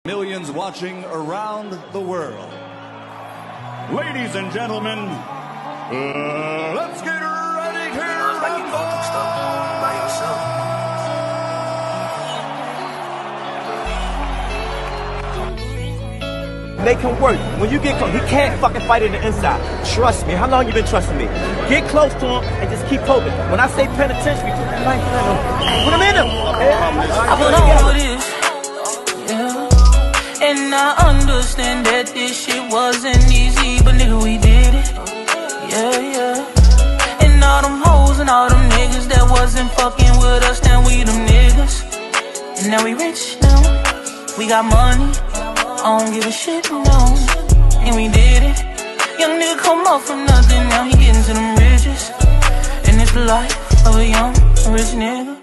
Millions watching around the world. Ladies and gentlemen, let's get ready to rumble! Make him work. When you get close, he can't fucking fight in the inside. Trust me. How long you been trusting me? Get close to him and just keep poking. When I say penitentiary, put that knife in him. Put him in him. I put on this. Yeah. And I understand that this shit wasn't easy, but nigga, we did it. Yeah, yeah. And all them hoes and all them niggas that wasn't fucking with us, now we them niggas. And now we rich now. We got money. I don't give a shit, no. And we did it. Young nigga come up from nothing, now he getting to them riches. And it's the life of a young, rich nigga.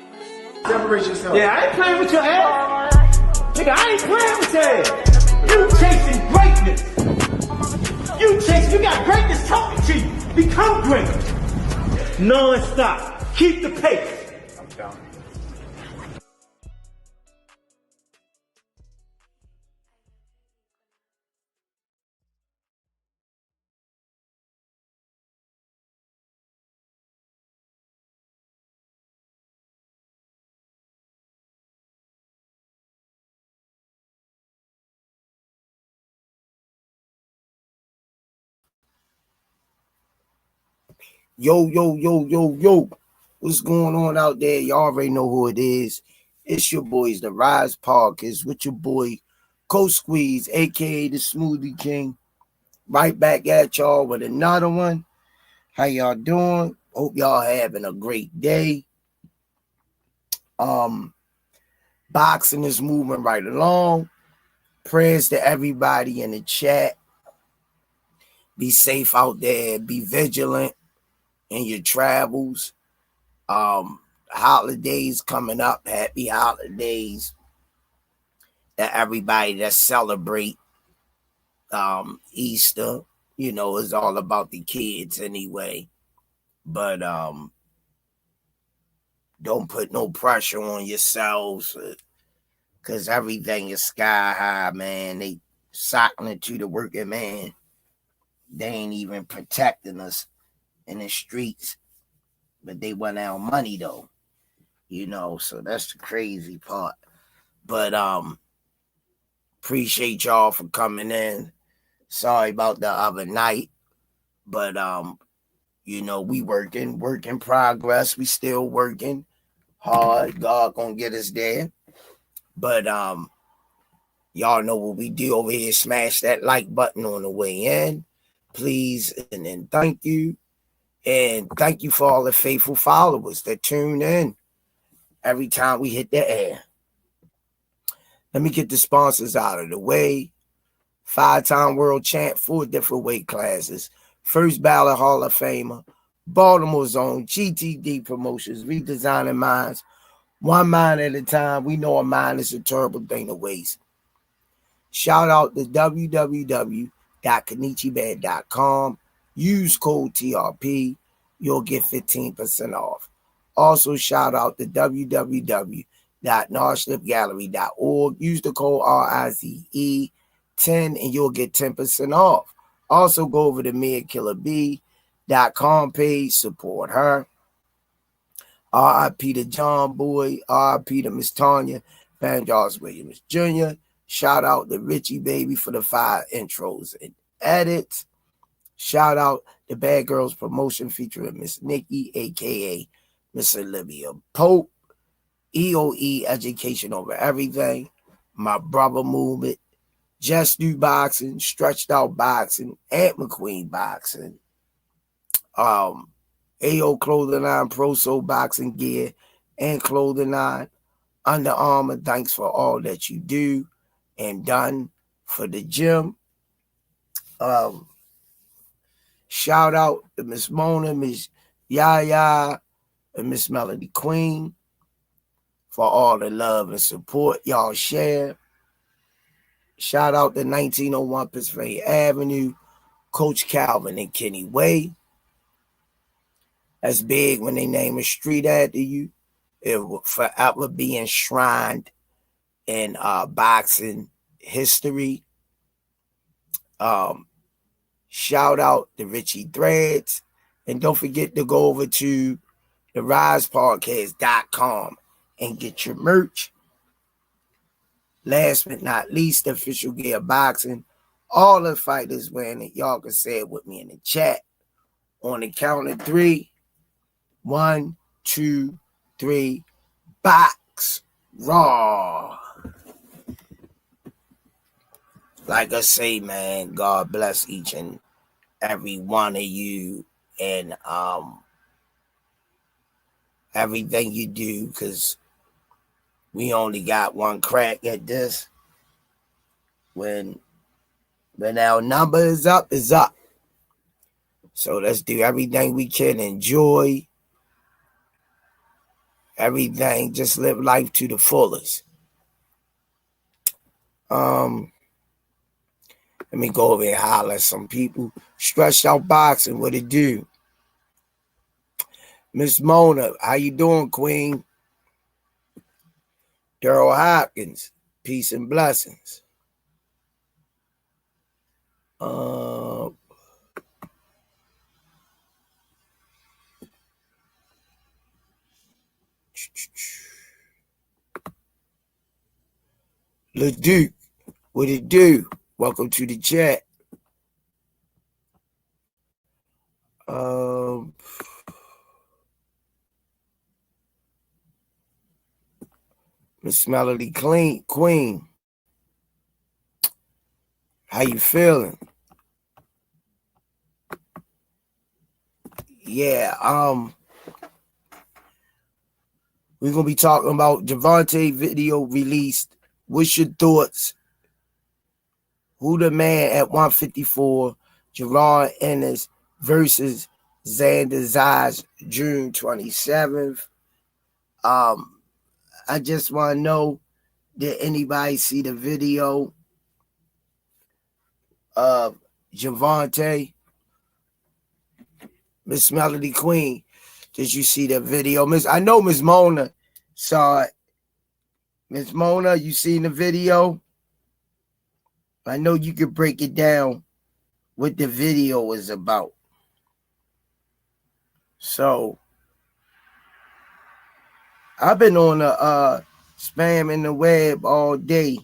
Separate yourself. Yeah, I ain't playing with your ass. Nigga, I ain't playing with your ass. You chasing greatness. You got greatness talking to you. Become great. Non-stop. Keep the pace. I'm telling you. Yo. What's going on out there? Y'all already know who it is. It's your boys, the Rize Podcast, with your boy, Coach Squeeze, a.k.a. the Smoothie King. Right back at y'all with another one. How y'all doing? Hope y'all having a great day. Boxing is moving right along. Prayers to everybody in the chat. Be safe out there. Be vigilant in your travels. Holidays coming up. Happy holidays to everybody that celebrate Easter. You know, it's all about the kids anyway. But don't put no pressure on yourselves, because everything is sky high, man. They cycling to the working man. They ain't even protecting us in the streets, but they want our money though, you know. So that's the crazy part. But appreciate y'all for coming in. Sorry about the other night, but you know, we work in progress. We still working hard. God gonna get us there. But y'all know what we do over here. Smash that like button on the way in, please, and then thank you. And thank you for all the faithful followers that tune in every time we hit the air. Let me get the sponsors out of the way. 5-time world champ, 4 different weight classes. First ballot Hall of Famer. Baltimore Zone, GTD Promotions, redesigning minds. One mind at a time. We know a mind is a terrible thing to waste. Shout out to www.kenichibad.com. Use code TRP. You'll get 15% off. Also, shout out to www.narslipgallery.org. Use the code RIZE10 and you'll get 10% off. Also, go over to MiaKillerB.com page. Support her. R.I.P. to John Boy. R.I.P. to Miss Tanya Van Charles Williams Jr. Shout out to Richie Baby for the 5 intros and edits. Shout out to Bad Girls Promotion featuring Miss Nikki, a.k.a. Miss Olivia Pope. EOE, Education Over Everything. My Brother Movement. Just Do Boxing. Stretched Out Boxing. Ant McQueen Boxing. AO Clothing Line, Pro Soul Boxing Gear, and Clothing Line. Under Armour, thanks for all that you do and done for the gym. Shout out to Miss Mona, Miss Yaya, and Miss Melody Queen for all the love and support y'all share. Shout out to 1901 Pennsylvania Avenue, Coach Calvin and Kenny Way. That's big when they name a street after you. It will forever be enshrined in boxing history. Shout out to Richie Threads. And don't forget to go over to the RizePodcast.com and get your merch. Last but not least, Official Gear Boxing. All the fighters wearing it. Y'all can say it with me in the chat. On the count of 3. 1, 2, 3. Box Raw. Like I say, man, God bless each and every one of you and everything you do, because we only got one crack at this. When our number is up, it's up. So let's do everything we can. Enjoy everything. Just live life to the fullest. Let me go over and holler at some people. Stretched Out Boxing, what it do? Miss Mona, how you doing, Queen? Daryl Hopkins, peace and blessings. LeDuc, what it do? Welcome to the chat. Miss Melody Queen, how you feeling? Yeah, we're gonna be talking about Gervonta video released. What's your thoughts? Who the man at 154? Jaron Ennis versus Xander Zayas, June 27th. I just want to know, did anybody see the video of Gervonta? Miss Melody Queen, did you see the video? I know Miss Mona saw it. Miss Mona, you seen the video? I know you could break it down what the video is about. So I've been on the spam in the web all day.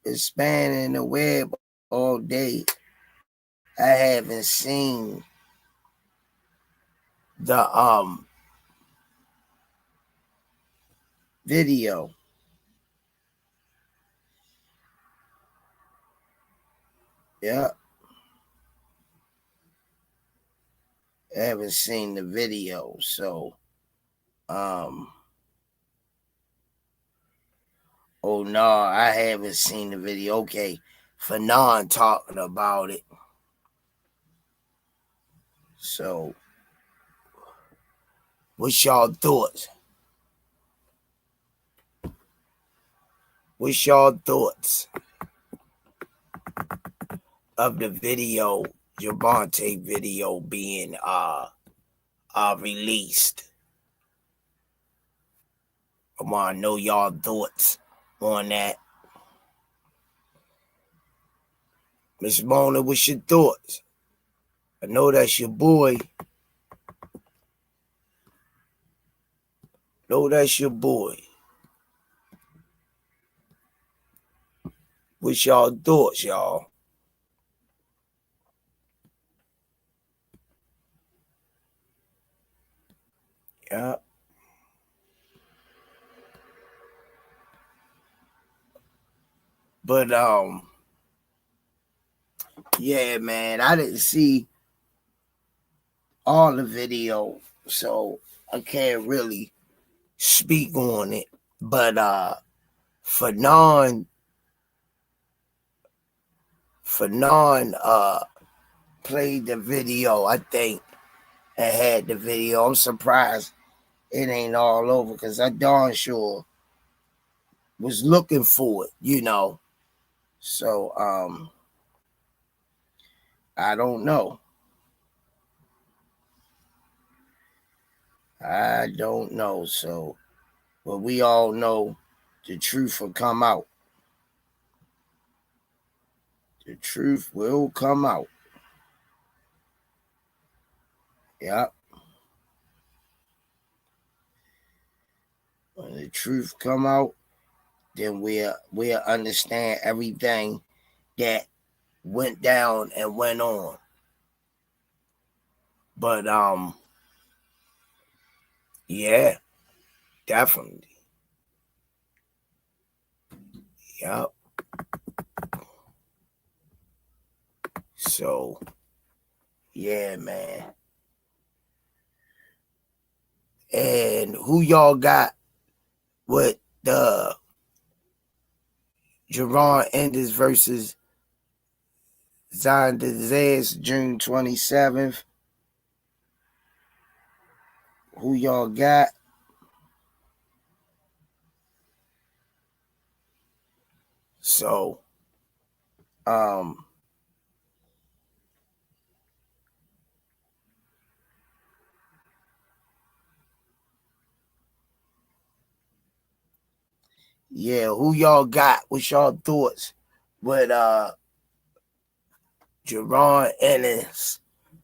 It's spanning the web all day. I haven't seen the video. Yeah. I haven't seen the video, so oh no, I haven't seen the video. Okay, Fanon talking about it. So what's y'all thoughts? What's y'all thoughts of the video, Gervonta video being released? I want to know y'all thoughts on that. Miss Mona, what's your thoughts? I know that's your boy. What's y'all thoughts, y'all? Yeah. But yeah, man, I didn't see all the video, so I can't really speak on it. But Fanon played the video, I think, and had the video. I'm surprised it ain't all over, because I darn sure was looking for it, So I don't know. I don't know. So, but we all know the truth will come out. The truth will come out. Yep. When the truth come out, then we'll understand everything that went down and went on. But yeah, definitely. Yep. So yeah, man. And who y'all got with the Jaron Ennis versus Zayas June 27th? Who y'all got? So, yeah, who y'all got? What's y'all thoughts with Jaron Ennis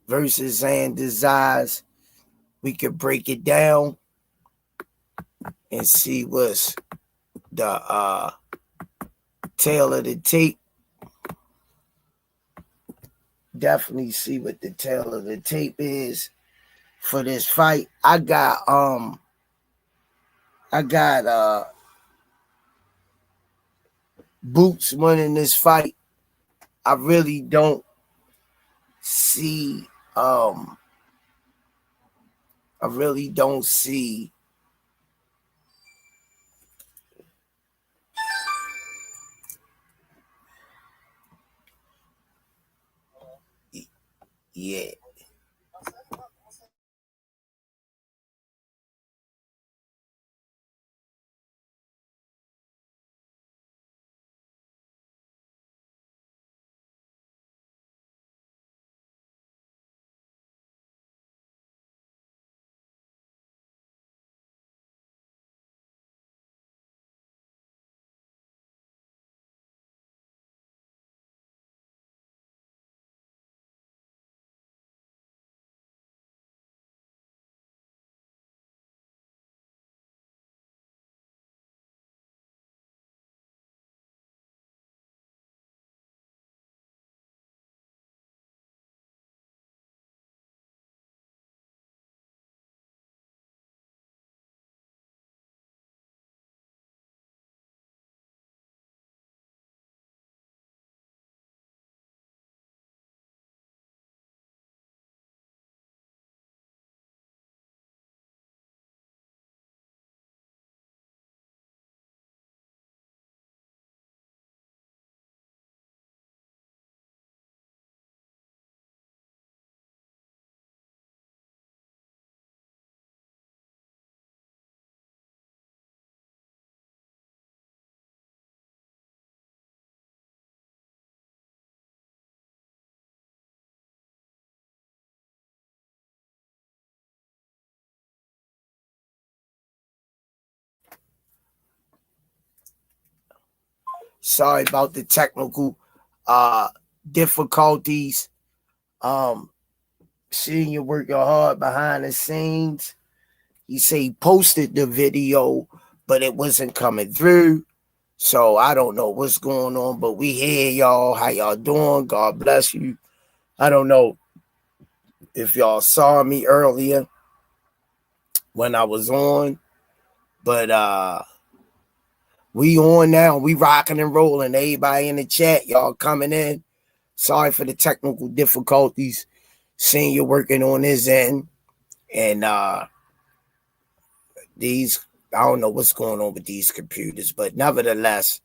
versus Zayas? We could break it down and see what's the tail of the tape. Definitely see what the tail of the tape is for this fight. I got Boots winning this fight. I really don't see yeah. Sorry about the technical difficulties. Seeing you working hard behind the scenes. He said he posted the video, but it wasn't coming through. So I don't know what's going on, but we hear y'all. How y'all doing? God bless you. I don't know if y'all saw me earlier when I was on, but we on now. We rocking and rolling. Everybody in the chat, y'all coming in. Sorry for the technical difficulties. Seeing you working on this end. And these, I don't know what's going on with these computers, but nevertheless,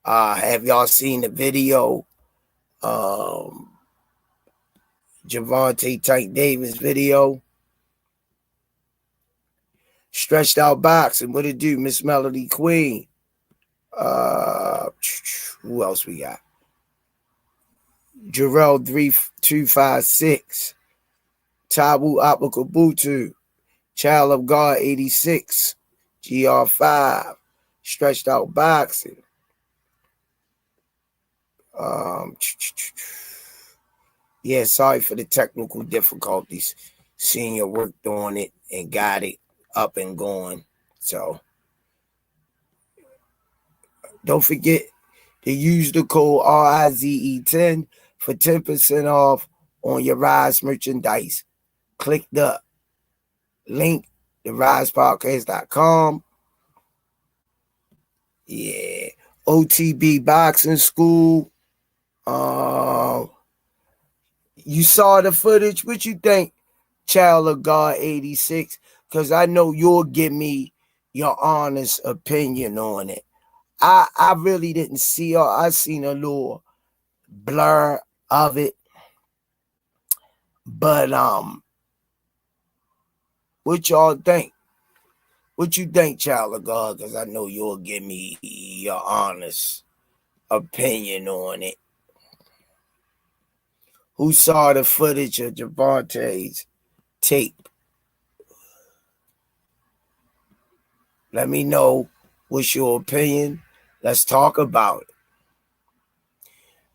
have y'all seen the video? Gervonta Davis video. Stretched out boxing. What it do? Miss Melody Queen. Who else we got? Jarrell 3256. Tabu Apakabutu. Child of God 86, GR5, stretched out boxing. Yeah, sorry for the technical difficulties. Senior worked on it and got it up and going. So don't forget to use the code RIZE10 for 10% off on your Rize merchandise. Click the link, therisepodcast.com. Yeah. OTB Boxing School. You saw the footage. What you think, Child of God 86? Because I know you'll give me your honest opinion on it. I really didn't see her. I seen a little blur of it. But what y'all think? What you think, Child of God? Because I know you'll give me your honest opinion on it. Who saw the footage of Gervonta's tape? Let me know what's your opinion. Let's talk about it.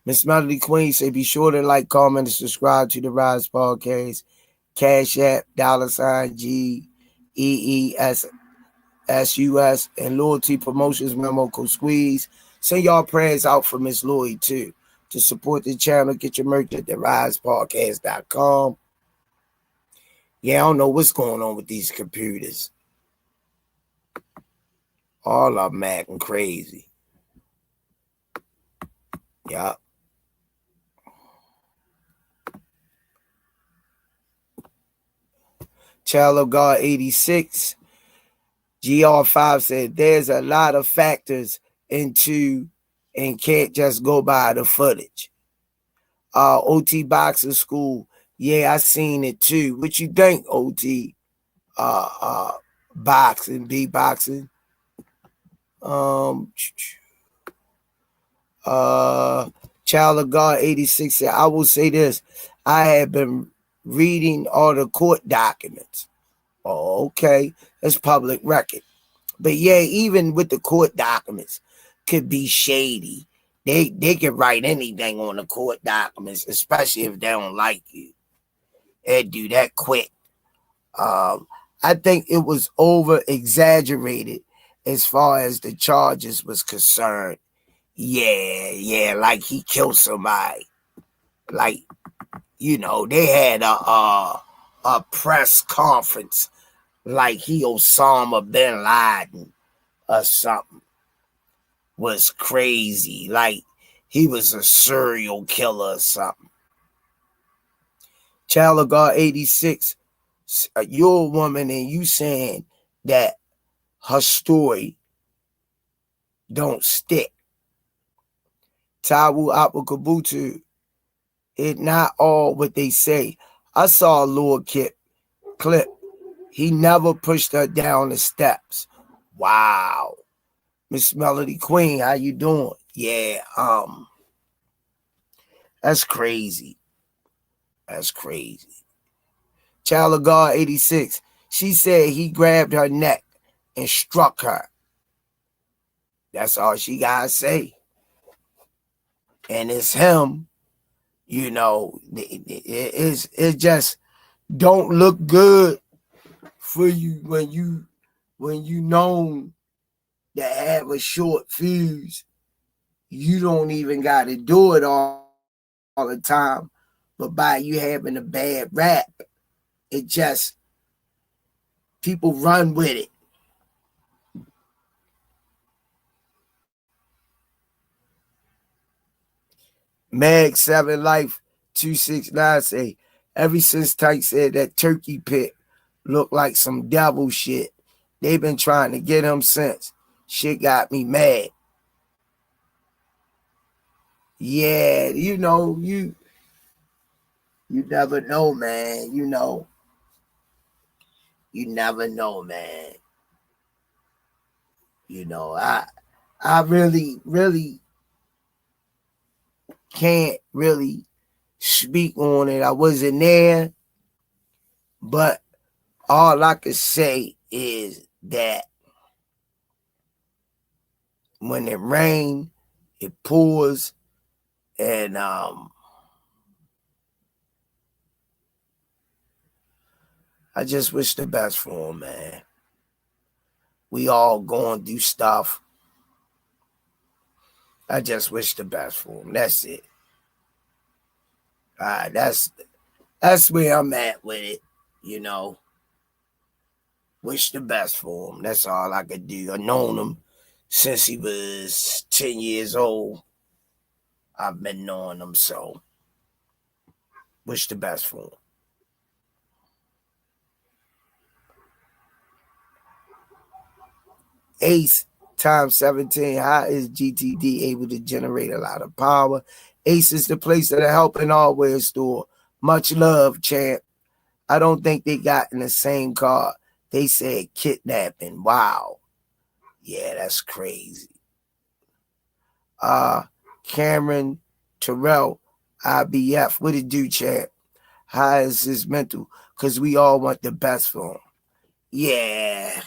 Miss Melody Queen say, be sure to like, comment, and subscribe to the Rize Podcast. Cash App, $GEESSUS, and Loyalty Promotions memo code Squeeze. Send y'all prayers out for Miss Lloyd too. To support the channel, get your merch at therisepodcast.com. Yeah, I don't know what's going on with these computers. All of them acting crazy. Yeah. Child of God 86, GR5 said there's a lot of factors into and can't just go by the footage. OT Boxing School, yeah, I seen it too. What you think, OT? Boxing, B-boxing. Child of God 86 said, I will say this. I have been reading all the court documents. Oh, okay. That's public record. But yeah, even with the court documents, could be shady. They can write anything on the court documents, especially if they don't like you. They do that quick. I think it was over exaggerated as far as the charges was concerned. Yeah, like he killed somebody. Like, you know, they had a press conference like he Osama bin Laden or something. Was crazy. Like he was a serial killer or something. Child of God 86, you're a woman and you saying that her story don't stick. Tszyu Apakabutu, it's not all what they say. I saw a little clip. He never pushed her down the steps. Wow. Miss Melody Queen, how you doing? Yeah, that's crazy. That's crazy. Child of God 86, she said he grabbed her neck and struck her. That's all she gotta say. And it's him, you know, it just don't look good for you when you known to have a short fuse. You don't even got to do it all the time. But by you having a bad rap, it just, people run with it. Mag 7 Life 269 say, ever since Tyke said that turkey pit looked like some devil shit, they've been trying to get him since. Shit got me mad. Yeah, you know, you never know, man. You never know, man. You know, I really can't really speak on it. I wasn't there, but All I can say is that when it rains, it pours, and I just wish the best for him, man. We all going through stuff. I just wish the best for him. That's it. That's where I'm at with it, you know. Wish the best for him. That's all I could do. I've known him since he was 10 years old. I've been knowing him, so wish the best for him. Ace times 17. How is GTD able to generate a lot of power? Ace is the place of the help and hardware store. Much love, champ. I don't think they got in the same car. They said kidnapping. Wow. Yeah, that's crazy. Cameron Terrell, IBF. What it do, champ? How is his mental? Because we all want the best for him. Yeah.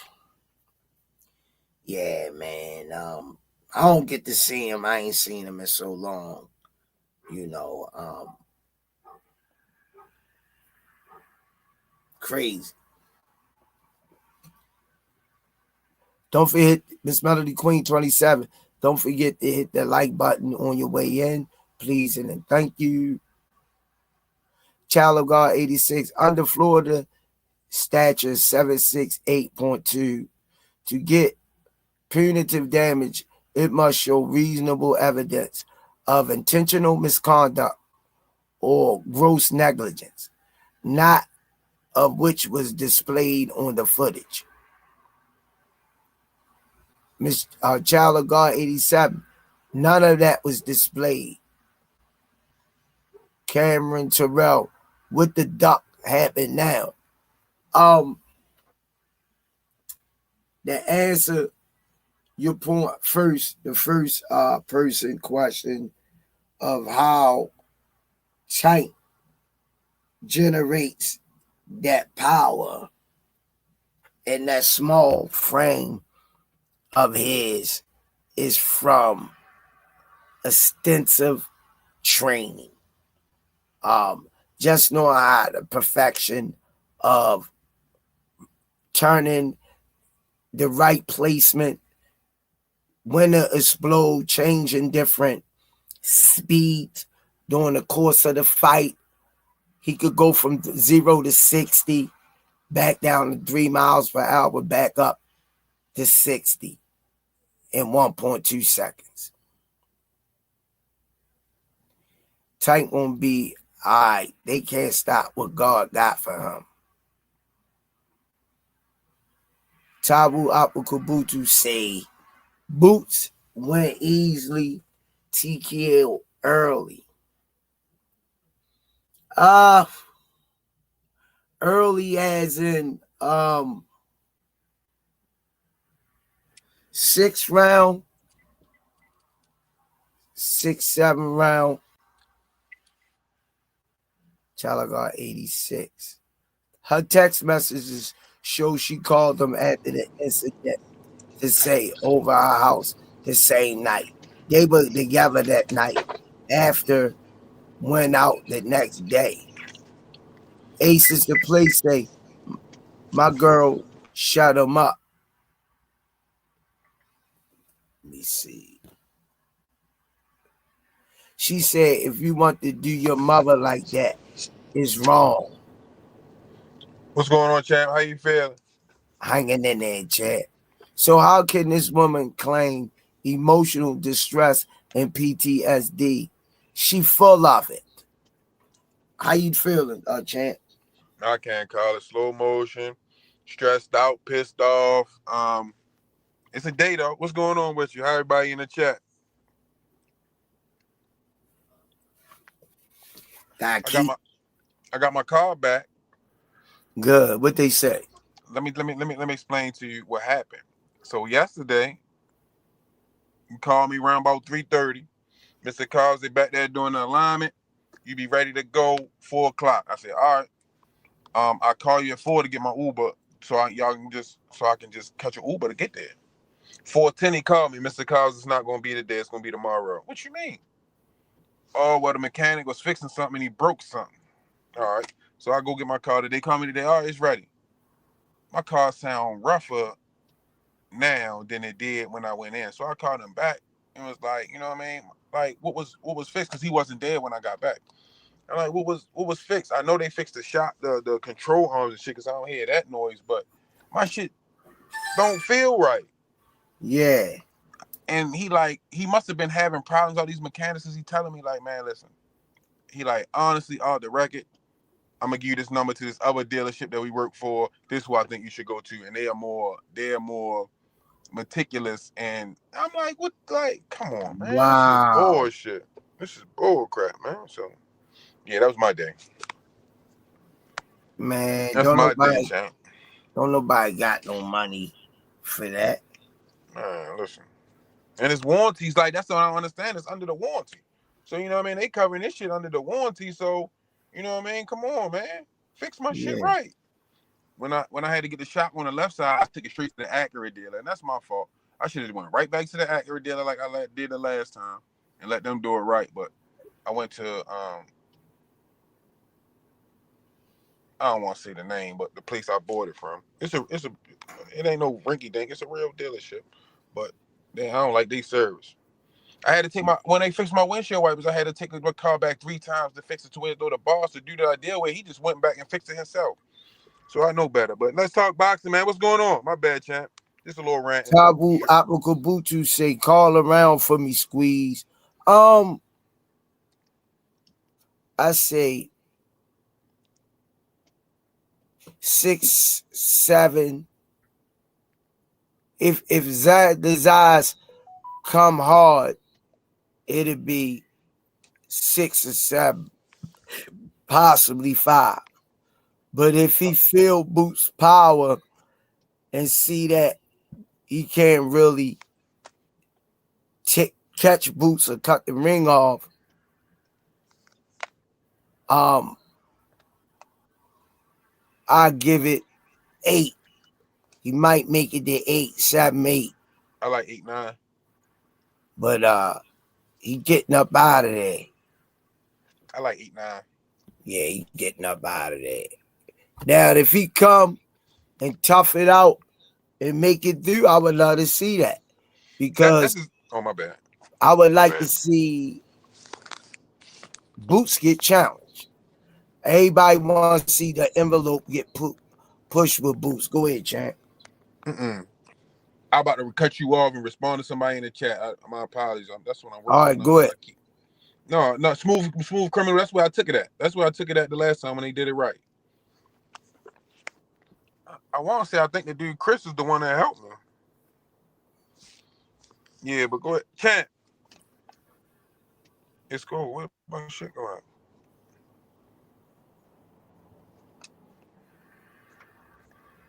Yeah, man. I don't get to see him. I ain't seen him in so long. You know, crazy. Don't forget, Miss Melody Queen 27. Don't forget to hit the like button on your way in, please, and then thank you. Child of God 86, under Florida, stature 768.2. To get punitive damage, it must show reasonable evidence of intentional misconduct or gross negligence, not of which was displayed on the footage. Miss Child of God 87, none of that was displayed. Cameron Terrell, what the duck happened now? The answer your point first, the first person question of how Tank generates that power in that small frame of his is from extensive training. Just know how the perfection of turning the right placement, when to explode, changing different speeds during the course of the fight. He could go from 0 to 60, back down to 3 miles per hour, back up to 60 in 1.2 seconds. Tank won't be all right. They can't stop what God got for him. Tabu Apukabutu say, Boots went easily, TKO early. Early as in 6th round, 6-7 round. Child got 86. Her text messages show she called them after the incident to say over our house the same night. They were together that night. After went out the next day. Ace is the place say, my girl shut him up. Let me see. She said, if you want to do your mother like that, it's wrong. What's going on, champ? How you feeling? Hanging in there, chat. So how can this woman claim emotional distress and PTSD? She full of it. How you feeling, champ? I can't call it slow motion, stressed out, pissed off. It's a day though. What's going on with you? How everybody in the chat? I got my car back. Good. What they say? Let me explain to you what happened. So yesterday, you called me around about 3:30. Mr. Causey back there doing the alignment. You be ready to go 4 o'clock. I said, all right. I call you at 4 to get my Uber, so I can just catch an Uber to get there. 4:10 he called me, Mr. Cars, it's not gonna be today, it's gonna be tomorrow. What you mean? Oh, well, the mechanic was fixing something and he broke something. All right. So I go get my car today. Call me today. All right, it's ready. My car sound rougher now than it did when I went in. So I called him back and was like, you know what I mean? Like, what was fixed? Because he wasn't there when I got back. I'm like, what was fixed? I know they fixed the shot, the control arms and shit, because I don't hear that noise, but my shit don't feel right. Yeah. And he must have been having problems. All these mechanics, he telling me, like, man, listen. He like, honestly, off the record, I'm gonna give you this number to this other dealership that we work for. This is who I think you should go to, and they are more meticulous. And I'm like, what? Like, come on, man. Wow. This is bullshit. This is bull crap, man. So, yeah, that was my day. Man, that's my day, champ. Don't nobody got no money for that. Man, listen. And it's warranties, like, that's what I don't understand. It's under the warranty. So, you know what I mean? They covering this shit under the warranty. So, you know what I mean? Come on, man. Fix my shit right. When I had to get the shop on the left side, I took it straight to the Acura dealer. And that's my fault. I should have went right back to the Acura dealer like I did the last time and let them do it right. But I went to, I don't want to say the name, but the place I bought it from. It ain't no rinky dink. It's a real dealership. But I don't like their service. I had to take when they fixed my windshield wipers, I had to take the car back 3 times to fix it to where the boss, the dude that I deal with, he just went back and fixed it himself. So I know better. But let's talk boxing, man. What's going on? My bad, champ. Just a little rant. Tabu Apakabutu say, call around for me, Squeeze. I say 6, 7. If the Zayas come hard, it'd be 6 or 7, possibly 5. But if he feel Boots' power and see that he can't really catch Boots or cut the ring off, I give it 8. He might make it to 8, 7, 8. I like 8, 9. But he getting up out of there. I like 8, 9. Yeah, he getting up out of there. Now, if he come and tough it out and make it through, I would love to see that. Because oh, my bad. I would like to see Boots get challenged. Everybody wants to see the envelope get pushed with Boots. Go ahead, champ. I'm about to cut you off and respond to somebody in the chat. My apologies. That's what I'm working on. All right, go ahead. No, smooth criminal. That's where I took it at. That's where I took it at the last time when they did it right. I want to say I think the dude Chris is the one that helped me. Yeah, but go ahead. Champ. It's cool. Where my shit go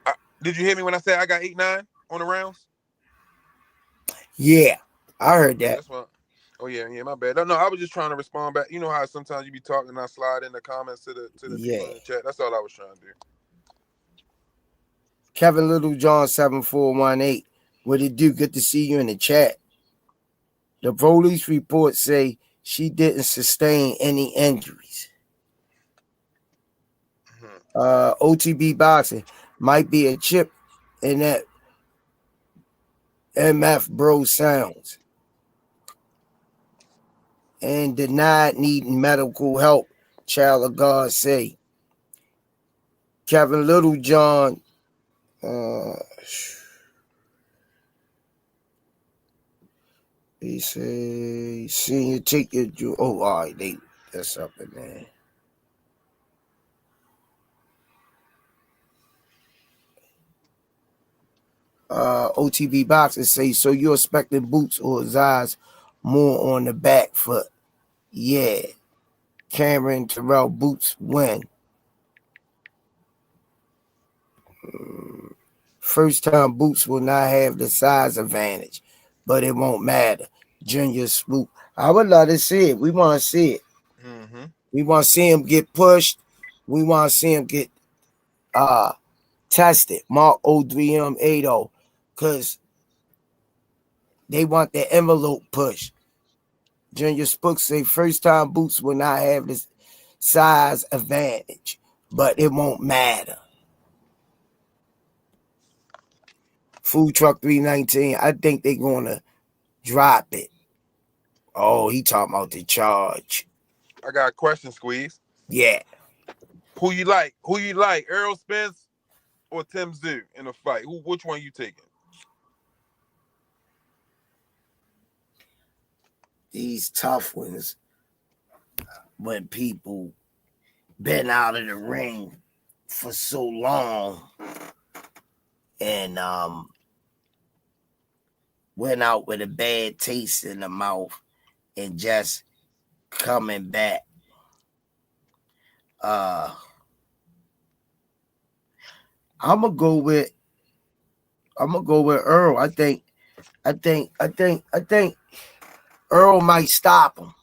at? Did you hear me when I said I got 8, 9 on the rounds? Yeah, I heard that. That's what. Oh yeah, my bad. No, I was just trying to respond back. You know how sometimes you be talking and I slide in the comments to the people in the chat. That's all I was trying to do. Kevin Littlejohn 7418. What it do? Good to see you in the chat. The police reports say she didn't sustain any injuries. OTB boxing might be a chip in that MF bro sounds. And denied needing medical help, child of God say. Kevin Littlejohn, he say, senior take your all right, that's up in there. OTB boxing say, so you're expecting Boots or Zayas more on the back foot? Yeah. Cameron Terrell Boots win. First time Boots will not have the size advantage, but it won't matter. Junior Swoop. I would love to see it. We want to see it. We want to see him get pushed. We want to see him get tested, Mark O3M80, because they want the envelope push. Junior Spook say first time boots will not have this size advantage, but it won't matter. Food Truck 319, I think they're gonna drop it. Oh, he talking about the charge. I got a question, Squeeze. Yeah. Who you like? Errol Spence or Tszyu in a fight? Which one you taking? These tough ones, when people been out of the ring for so long and went out with a bad taste in the mouth and just coming back. I'm gonna go with Earl. I think Earl might stop him.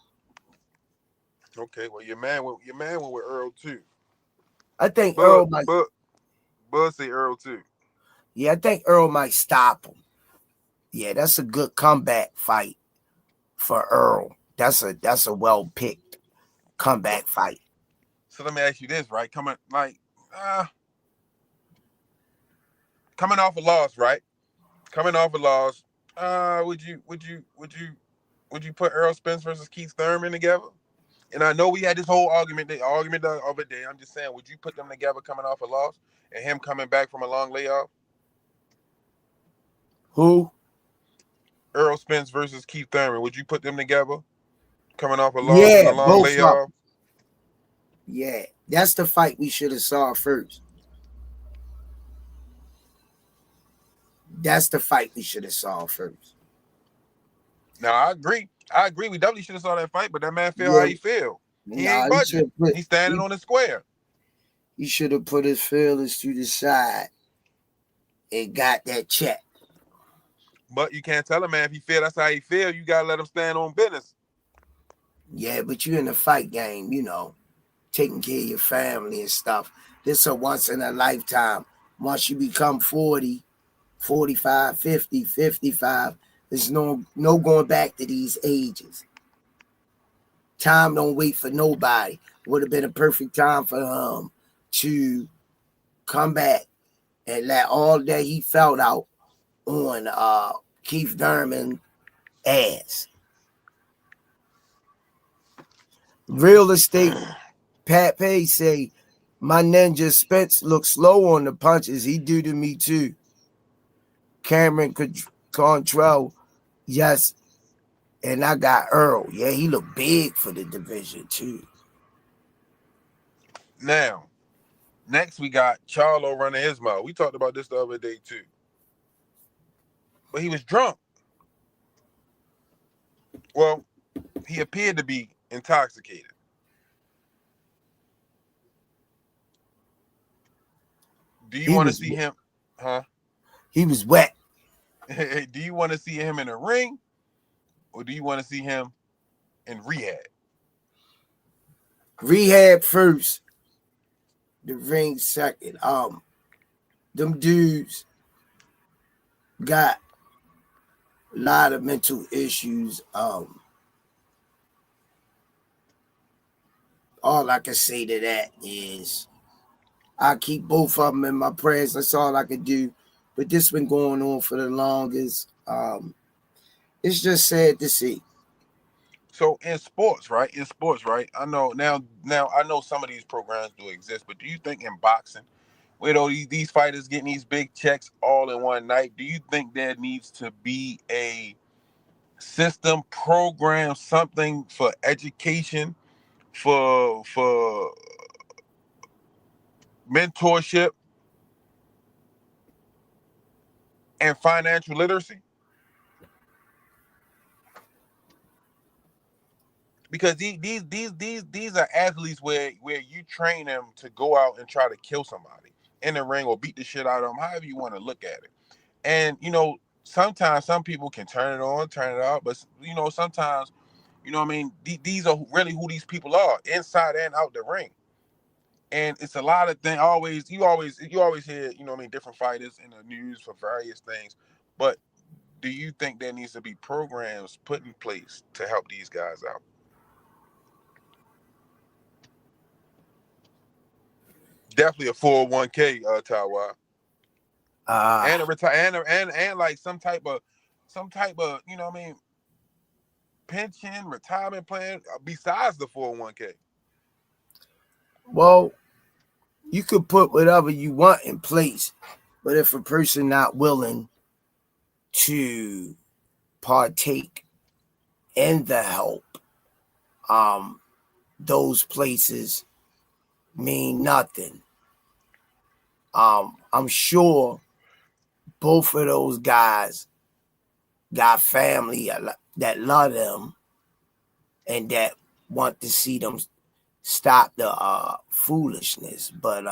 Okay, well your man went with Earl too. I think Earl might. Bud say Earl too. Yeah, I think Earl might stop him. Yeah, that's a good comeback fight for Earl. That's a well picked comeback fight. So let me ask you this, right? Coming off a loss, right? Coming off a loss, would you put Errol Spence versus Keith Thurman together? And I know we had this whole argument the other day. I'm just saying, would you put them together coming off a loss and him coming back from a long layoff? Who? Errol Spence versus Keith Thurman. Would you put them together coming off a loss and a long layoff? Yeah, that's the fight we should have saw first. That's the fight we should have saw first. Now, I agree. We definitely should have saw that fight, but that man feel how he feel. He ain't budging. He's standing on the square. He should have put his feelings to the side and got that check. But you can't tell him, man, if he feel that's how he feel, you got to let him stand on business. Yeah, but you're in the fight game, taking care of your family and stuff. This is a once in a lifetime. Once you become 40, 45, 50, 55, there's no going back to these ages. Time don't wait for nobody. Would have been a perfect time for him to come back and let all that he felt out on Keith Thurman ass. Real estate, Pat Pay say, my ninja Spence looks slow on the punches. He do to me too. Cameron Control, yes. And I got Earl. Yeah, he looked big for the division too. Now, next we got Charlo running his mouth. We talked about this the other day too. But he was drunk. Well, he appeared to be intoxicated. Do you want to see him? Huh? He was wet. Do you want to see him in a ring? Or do you want to see him in rehab? Rehab first. The ring second. Them dudes got a lot of mental issues. All I can say to that is I keep both of them in my prayers. That's all I can do. But this been going on for the longest. It's just sad to see. So in sports, right? I know now I know some of these programs do exist, but do you think in boxing, where these fighters getting these big checks all in one night, do you think there needs to be a system, program, something for education, for mentorship and financial literacy? Because these are athletes where you train them to go out and try to kill somebody in the ring or beat the shit out of them, however you want to look at it. And sometimes some people can turn it on, turn it off, but sometimes, these are really who these people are, inside and out the ring. And it's a lot of things. You always hear, you know what I mean, different fighters in the news for various things. But do you think there needs to be programs put in place to help these guys out? Definitely a 401k, Taiwan. And a retire and like some type of you know what I mean, pension, retirement plan besides the 401k. Well, you could put whatever you want in place, but if a person not willing to partake in the help, those places mean nothing. I'm sure both of those guys got family that love them and that want to see them stop the foolishness. But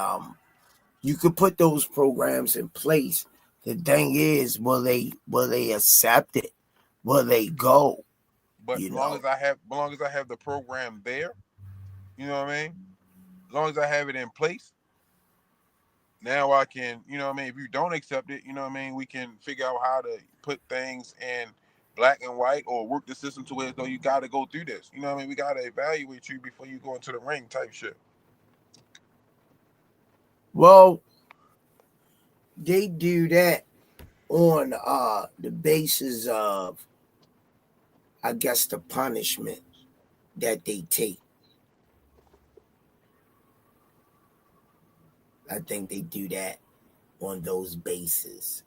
you could put those programs in place. The thing is, will they accept it? Will they go? But as long as I have the program there, you know what I mean? As long as I have it in place, now I can, you know what I mean, if you don't accept it, you know what I mean, we can figure out how to put things in black and white or work the system to where though you gotta go through this. You know what I mean? We gotta evaluate you before you go into the ring type shit. Well, they do that on the basis of, I guess, the punishment that they take. I think they do that on those bases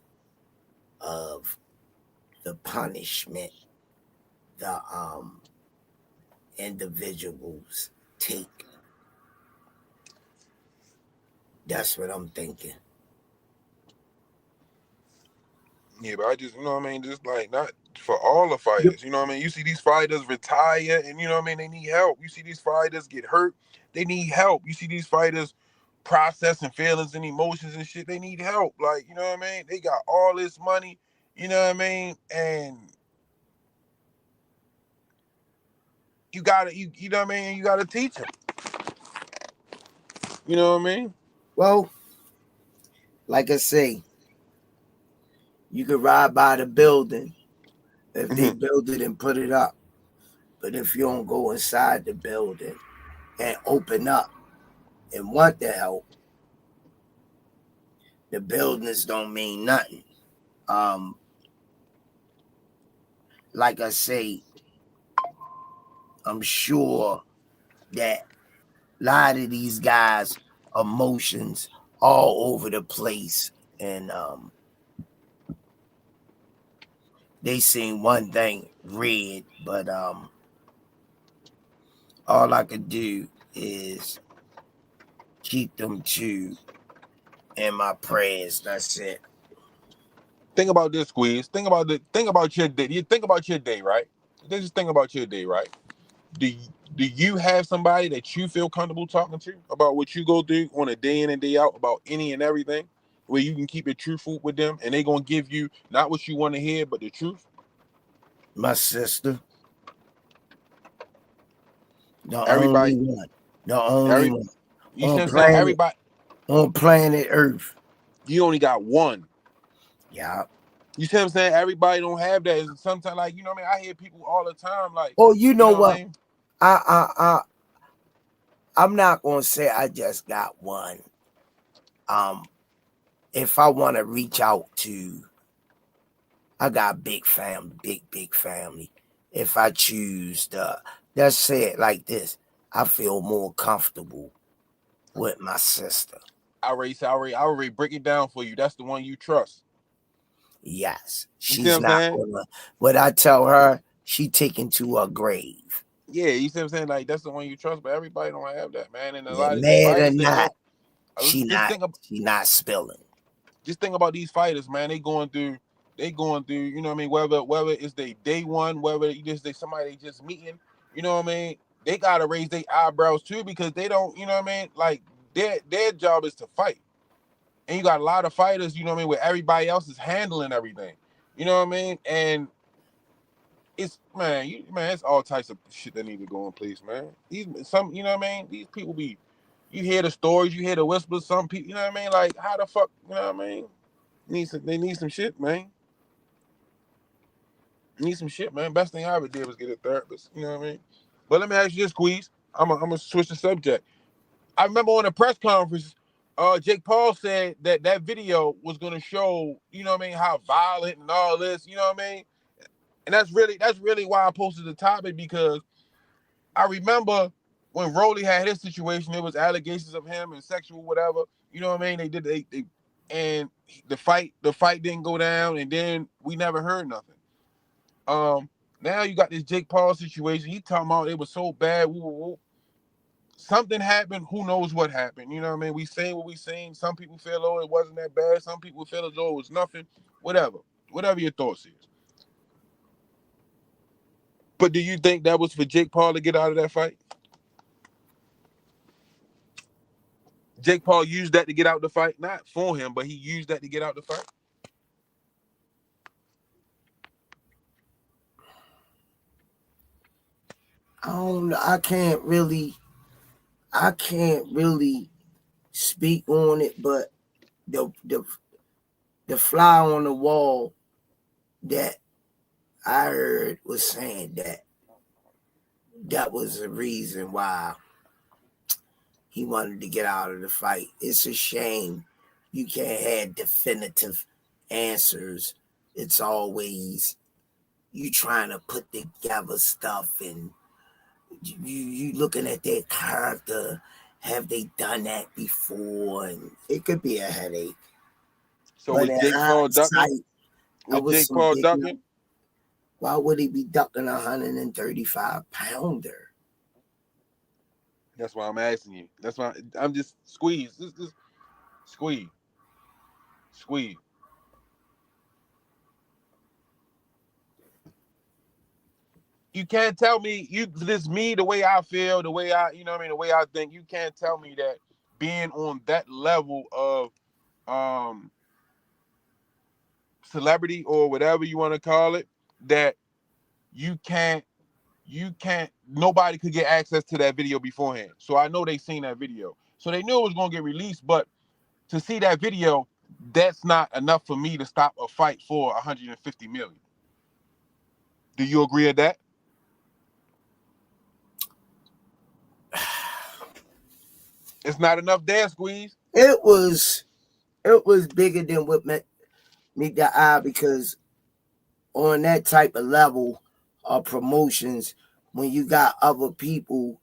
of the punishment the individuals take. That's what I'm thinking. Yeah, but I just, you know what I mean, just like not for all the fighters. You know what I mean? You see these fighters retire and you know what I mean, they need help. You see these fighters get hurt, they need help. You see these fighters processing feelings and emotions and shit, they need help. Like, you know what I mean? They got all this money, you know what I mean? And you gotta, you know what I mean? You gotta teach them. You know what I mean? Well, like I say, you could ride by the building if they build it and put it up. But if you don't go inside the building and open up and want the help, the buildings don't mean nothing. Like I say, I'm sure that a lot of these guys' emotions all over the place, and they seen one thing red, but all I could do is keep them two in my prayers. That's it. Think about this, Squeeze. Think about your day. You think about your day, right? Just think about your day, right? Do you have somebody that you feel comfortable talking to about what you go through on a day in and day out about any and everything, where you can keep it truthful with them and they gonna give you not what you want to hear, but the truth? My sister. Everybody, Only one. The only one. You see what I'm saying? Everybody on planet Earth. You only got one. Yeah. You see what I'm saying? Everybody don't have that. It's sometimes like, you know what I mean? I hear people all the time like, oh, you know what? I mean? I'm not gonna say I just got one. If I want to reach out to, I got big family, big family. If I choose let's say it like this, I feel more comfortable with my sister. I already break it down for you. That's the one you trust. Yes, she's not gonna. What I tell her, she taken to her grave. Yeah, you see what I'm saying? Like that's the one you trust, but everybody don't have that, man. And a lot of these fighters, or not, she not spilling. Just think about these fighters, man. They going through. You know what I mean? Whether it's their day one, whether they somebody they just meeting, you know what I mean? They gotta raise their eyebrows too because they don't, you know what I mean? Like their job is to fight. And you got a lot of fighters, you know what I mean, where everybody else is handling everything. You know what I mean? And it's it's all types of shit that need to go in place, man. You know what I mean? These people be You hear the stories, you hear the whispers. Some people, you know what I mean? Like, how the fuck, you know what I mean? They need some shit, man. Need some shit, man. Best thing I ever did was get a therapist. You know what I mean? But let me ask you this, Squeeze. I'm gonna switch the subject. I remember on the press conference, Jake Paul said that video was gonna show, you know what I mean, how violent and all this, you know what I mean? And that's really why I posted the topic, because I remember when Rolly had his situation, it was allegations of him and sexual whatever. You know what I mean? They and the fight didn't go down, and then we never heard nothing. Now you got this Jake Paul situation. He talking about it was so bad. Something happened. Who knows what happened? You know what I mean? We seen what we seen. Some people feel, oh, it wasn't that bad. Some people feel as though it was nothing. Whatever your thoughts is. But do you think that was for Jake Paul to get out of that fight? Jake Paul used that to get out the fight, not for him, but he used that to get out the fight. I can't really speak on it, but the fly on the wall that I heard was saying that was the reason why he wanted to get out of the fight. It's a shame you can't have definitive answers. It's always you trying to put together stuff, and you looking at their character. Have they done that before? And it could be a headache. So But with Jake Paul ducking, why would he be ducking 135-pounder? That's why I'm asking you. That's why I'm just squeeze. Squeeze. You can't tell me this me the way I feel, the way I, you know what I mean, the way I think. You can't tell me that being on that level of celebrity or whatever you want to call it, that you can't nobody could get access to that video beforehand. So I know they seen that video. So they knew it was gonna get released, but to see that video, that's not enough for me to stop a fight for 150 million. Do you agree with that? It's not enough there, Squeeze. It was bigger than what meet the eye, because on that type of level of promotions, when you got other people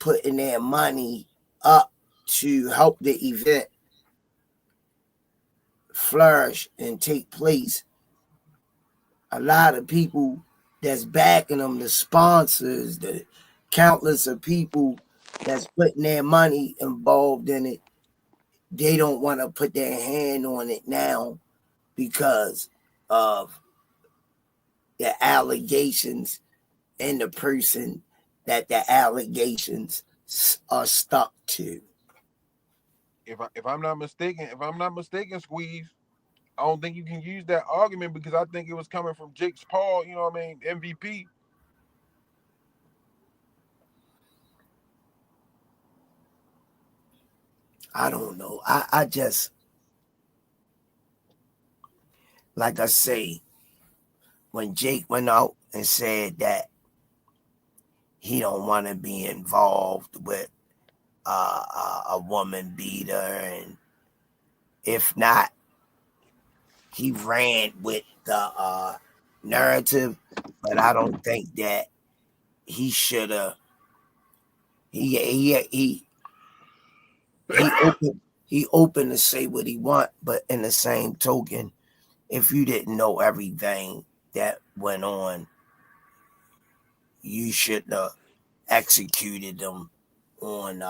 putting their money up to help the event flourish and take place, a lot of people that's backing them, the sponsors, the countless of people that's putting their money involved in it, they don't want to put their hand on it now because of the allegations and the person that the allegations are stuck to. If I'm not mistaken, Squeeze, I don't think you can use that argument, because I think it was coming from Jake Paul, you know what I mean, MVP. I don't know. I just, like I say, when Jake went out and said that he don't want to be involved with a woman beater, and if not, he ran with the narrative, but I don't think that he should have. He open to say what he want, but in the same token, if you didn't know everything that went on, you shouldn't have executed them on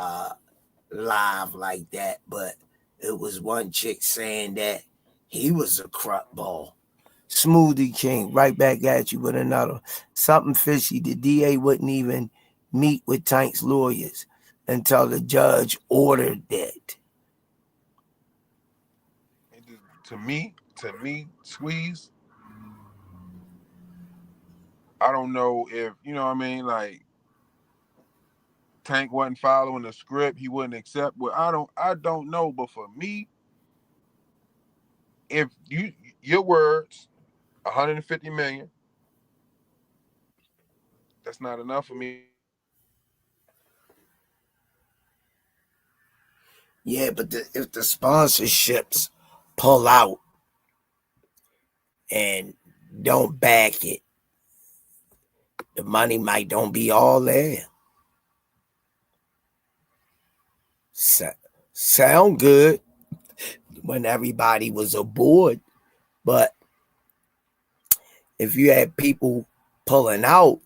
live like that. But it was one chick saying that he was a crap ball. Smoothie King, right back at you with another. Something fishy. The DA wouldn't even meet with Tank's lawyers until the judge ordered it. To me, Squeeze, I don't know if, you know what I mean, like, Tank wasn't following the script. He wouldn't accept. Well, I don't know. But for me, if your words, 150 million, that's not enough for me. Yeah, but if the sponsorships pull out and don't back it, the money might don't be all there. Sound good when everybody was aboard, but if you had people pulling out,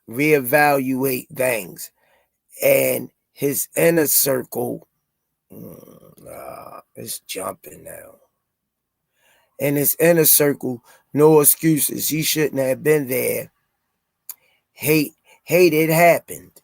reevaluate things, and his inner circle it's jumping now. In his inner circle, no excuses. He shouldn't have been there. Hate it happened.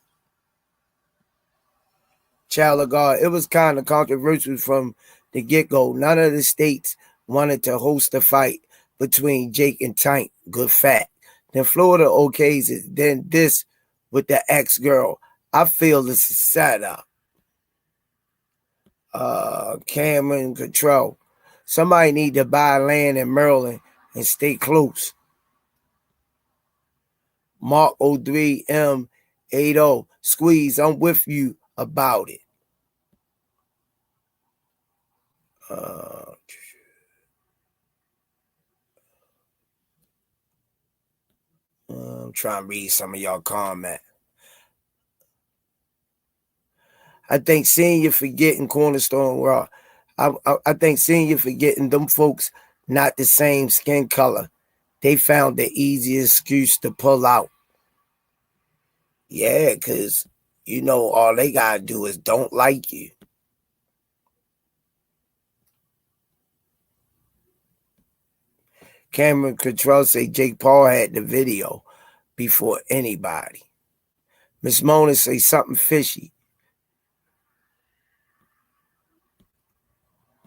Child of God, it was kind of controversial from the get-go. None of the states wanted to host a fight between Jake and Tank. Good fact. Then Florida okays it. Then this with the ex-girl. I feel this is set up. Cameron Control. Somebody need to buy land in Maryland and stay close. Mark 03M80. Squeeze, I'm with you about it. I'm trying to read some of y'all comment. I think seeing you forgetting Cornerstone Raw. I think seeing you forgetting them folks not the same skin color. They found the easiest excuse to pull out. Yeah, because, all they got to do is don't like you. Cameron Control say Jake Paul had the video before anybody. Miss Mona say something fishy.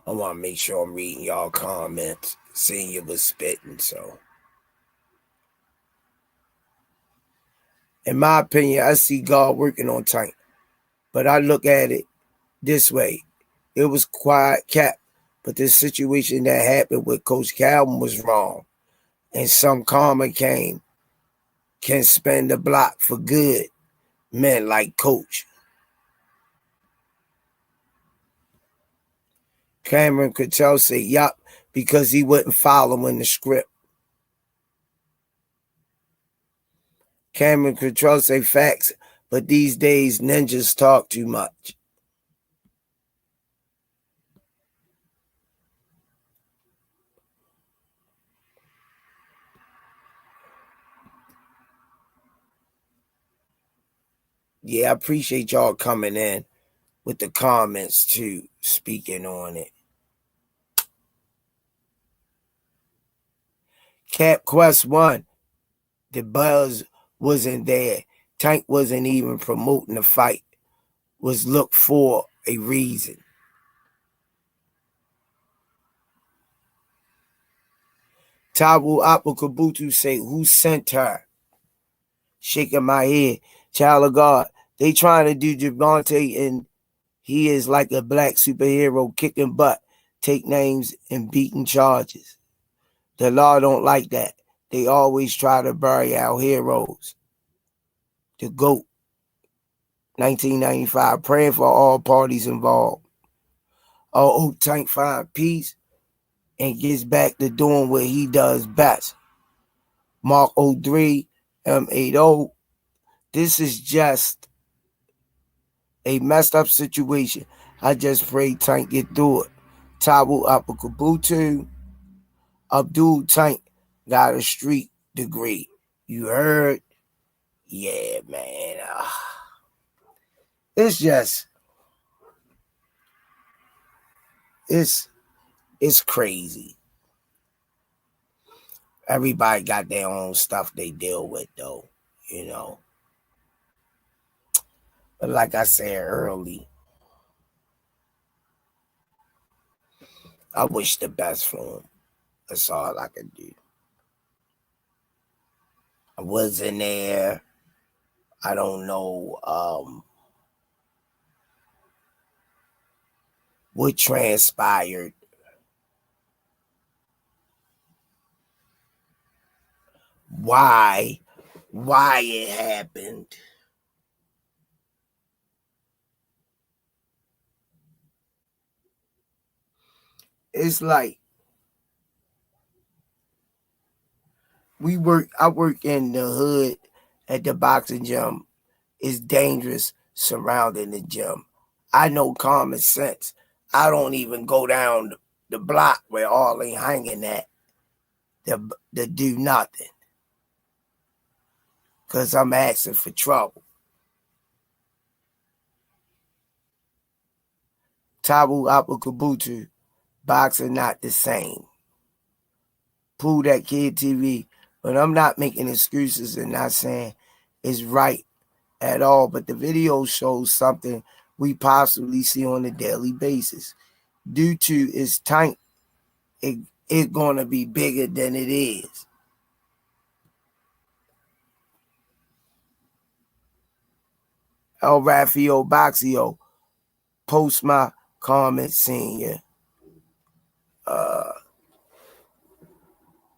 I want to make sure I'm reading y'all comments. Seeing you was spitting, so. In my opinion, I see God working on Tank. But I look at it this way. It was quiet cap, but the situation that happened with Coach Calvin was wrong. And some karma can spin the block for good. Men like Coach. Cameron Cattell say, yup, because he wasn't following the script. Cameron Cattell say facts, but these days ninjas talk too much. Yeah, I appreciate y'all coming in with the comments too, speaking on it. Cap Quest 1, the buzz wasn't there. Tank wasn't even promoting the fight. Was looked for a reason. Tabu Apakabutu say, who sent her? Shaking my head. Child of God. They trying to do Gervonta, and he is like a black superhero kicking butt, take names and beating charges. The law don't like that. They always try to bury our heroes. The GOAT. 1995. Praying for all parties involved. Oh, Tank find peace and gets back to doing what he does best. Mark 03 M80. This is just a messed up situation. I just pray Tank get through it. Tabu Apakabutu. Abdul Tank got a street degree. You heard? Yeah, man. It's just, it's crazy. Everybody got their own stuff they deal with, though, But like I said early, I wish the best for him. That's all I could do. I wasn't there. I don't know what transpired. Why it happened. It's like I work in the hood at the boxing gym. It's dangerous surrounding the gym. I know common sense. I don't even go down the block where all ain't hanging at to do nothing. Because I'm asking for trouble. Tabu Apakabutu, boxing not the same. Pull that kid TV. But I'm not making excuses and not saying it's right at all. But the video shows something we possibly see on a daily basis. Due to its tank, it's going to be bigger than it is. El Rafael Boxio, post my comment senior.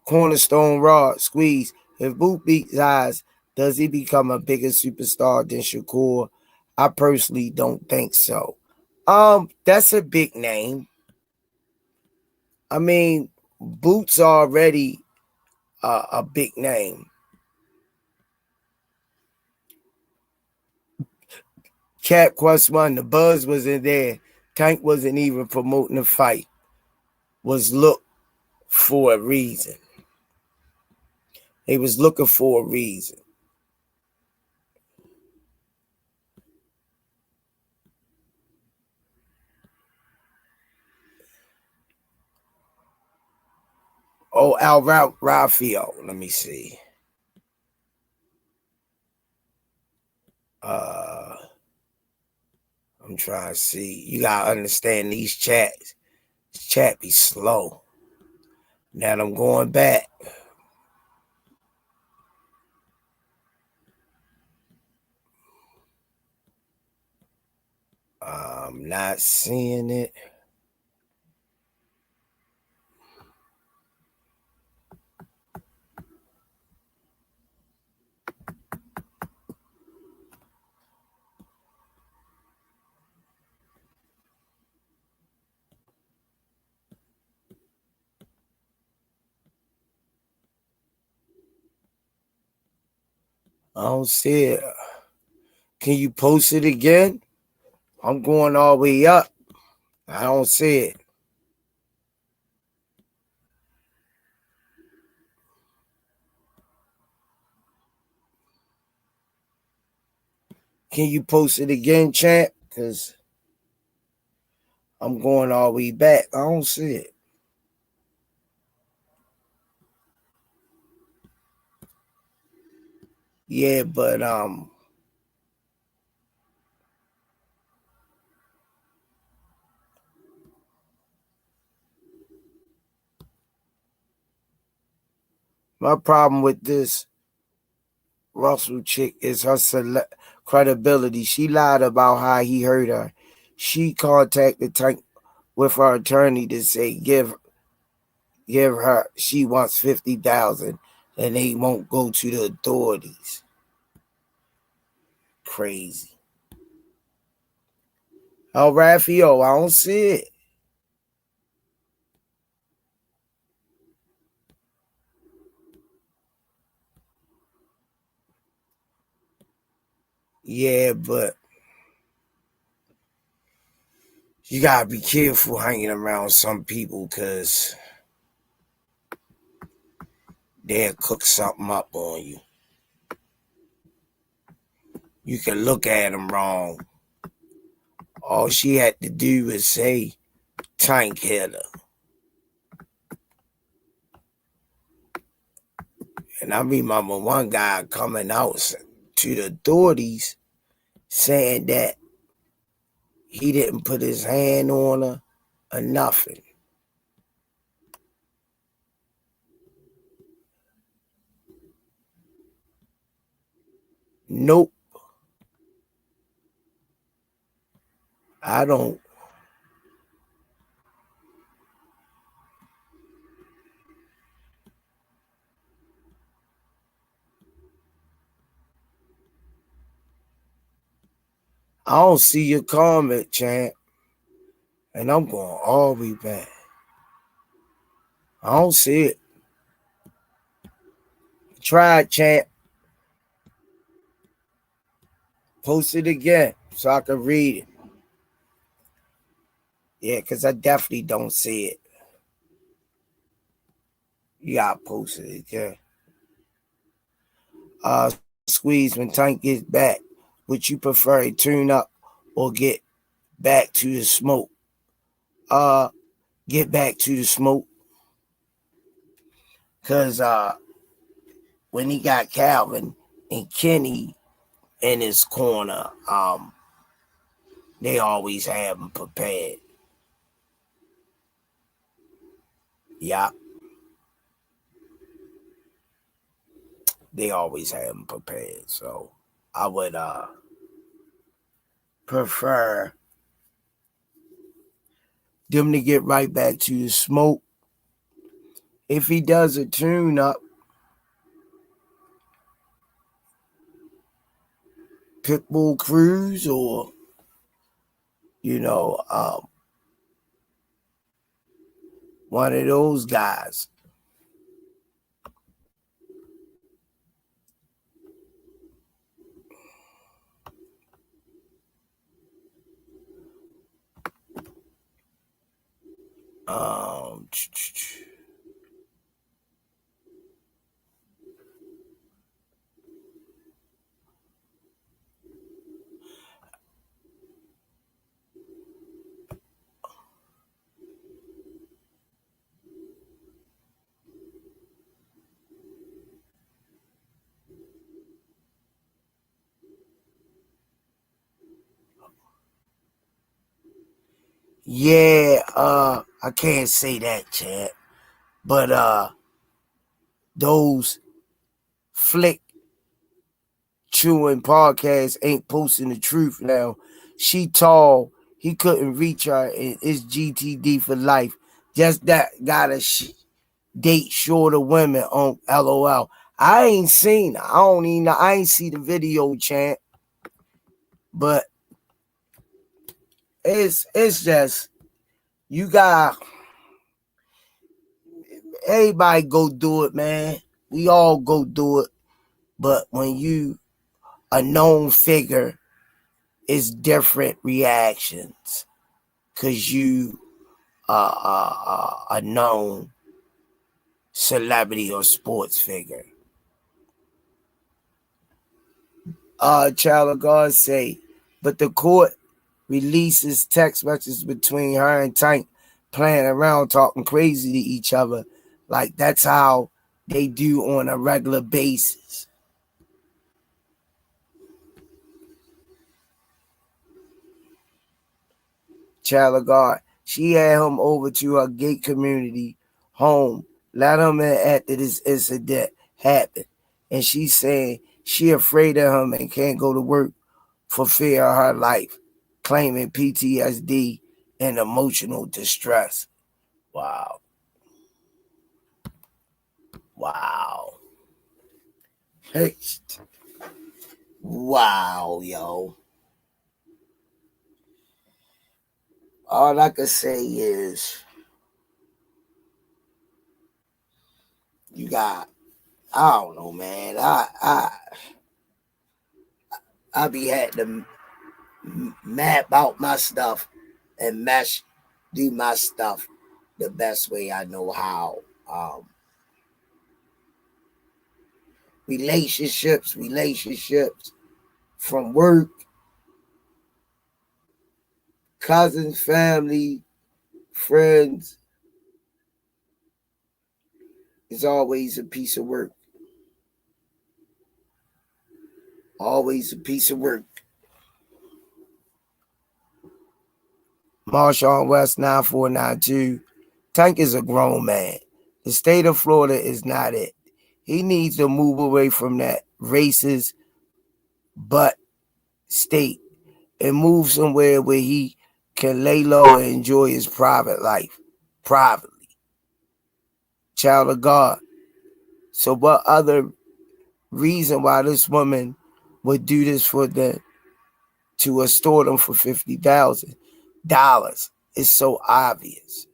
Cornerstone Rod, squeeze. If Boot beats Zayas, does he become a bigger superstar than Shakur? I personally don't think so. That's a big name. I mean, Boot's already a big name. Cat Quest 1, the buzz wasn't there. Tank wasn't even promoting the fight. Was looked for a reason. They was looking for a reason. Oh, Al Rafael. Let me see. I'm trying to see. You gotta understand these chats. This chat be slow. Now I'm going back. I'm not seeing it. I don't see it. Can you post it again? I'm going all the way up. I don't see it. Can you post it again, champ? Because I'm going all the way back. I don't see it. Yeah, but my problem with this Russell chick is her credibility. She lied about how he hurt her. She contacted Tank with her attorney to say give her. She wants $50,000, and they won't go to the authorities. Crazy. Oh, Raphael, I don't see it. Yeah, but you gotta be careful hanging around some people because they'll cook something up on you. You can look at them wrong. All she had to do was say Tank hit her. And I remember one guy coming out to the authorities saying that he didn't put his hand on her or nothing. Nope. I don't. I don't see your comment, champ. And I'm going all the way back. I don't see it. Try it, champ. Post it again so I can read it. Yeah, because I definitely don't see it. You gotta post it again. Squeeze, when Tank gets back, would you prefer a tune up or get back to the smoke? Get back to the smoke. Cause when he got Calvin and Kenny in his corner, they always have him prepared. Yeah. They always have him prepared. So I would prefer them to get right back to the smoke. If he does a tune up, Pitbull Cruz or, one of those guys. Yeah, I can't say that, chat. But those flick chewing podcasts ain't posting the truth now. She tall, he couldn't reach her, and it's GTD for life. Just that gotta date shorter women on LOL. I ain't seen. I don't even know. I ain't see the video, champ. But it's just you got everybody go do it, man. We all go do it. But when you a known figure, it's different reactions because you are a known celebrity or sports figure. Child of God say, but the court releases text messages between her and Tank playing around, talking crazy to each other. Like that's how they do on a regular basis. Child of God, she had him over to her gay community home, let him in after this incident happened. And she's saying she afraid of him and can't go to work for fear of her life, claiming PTSD and emotional distress. Wow. Wow, yo. All I can say is you got, I don't know, man. I be had to map out my stuff and do my stuff the best way I know how. Relationships from work, cousins, family, friends. It's always a piece of work. Always a piece of work. Marshawn West 9492. Tank is a grown man. The state of Florida is not it. He needs to move away from that racist but state and move somewhere where he can lay low and enjoy his private life privately. Child of God. So what other reason why this woman would do this for them to extort them for $50,000 is so obvious.